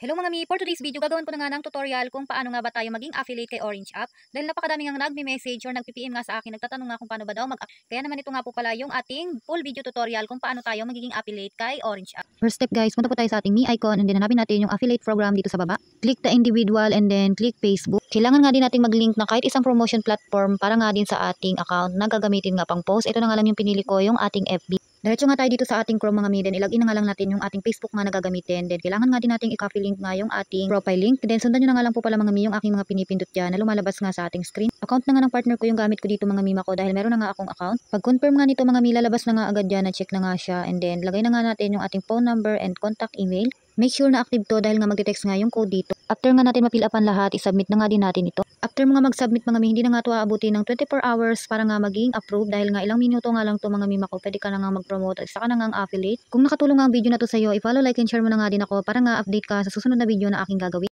Hello mga mi, for today's video gagawin ko na nga ng tutorial kung paano nga ba tayo maging affiliate kay Orange App. Dahil napakadami nga nagme-message or nagpi-PM nga sa akin, nagtatanong nga kung paano ba daw Kaya naman ito nga po pala yung ating full video tutorial kung paano tayo magiging affiliate kay Orange App. First step guys, punta po tayo sa ating me icon and then hanapin natin yung affiliate program dito sa baba. Click the individual and then click Facebook. Kailangan nga din natin mag-link na kahit isang promotion platform para nga din sa ating account na gagamitin nga pang post. Ito na nga lang yung pinili ko, yung ating FB. Diretso nga tayo dito sa ating Chrome mga mi, then ilagin na nga lang natin yung ating Facebook nga na gagamitin. Then kailangan nga din nating i-copy link nga yung ating profile link. Then sundan nyo na nga lang po pala mga mi yung aking mga pinipindot dyan na lumalabas nga sa ating screen. Account na nga ng partner ko yung gamit ko dito mga mima ko dahil meron na nga akong account. Pag confirm nga nito mga mi, lalabas na nga agad dyan, na check na nga siya. And then lagay na nga natin yung ating phone number and contact email. Make sure na active to dahil nga magte-text nga yung code dito. After nga natin ma-fill upan lahat, i-submit na nga din natin ito. After mga mag-submit mga mi, hindi na nga ito aabuti ng 24 hours para nga maging approve dahil nga ilang minuto nga lang to mga mima ko, pwede ka na nga mag-promote, isa ka na nga ang affiliate. Kung nakatulong nga ang video na to sa'yo, i-follow, like and share mo na nga din ako para nga update ka sa susunod na video na aking gagawin.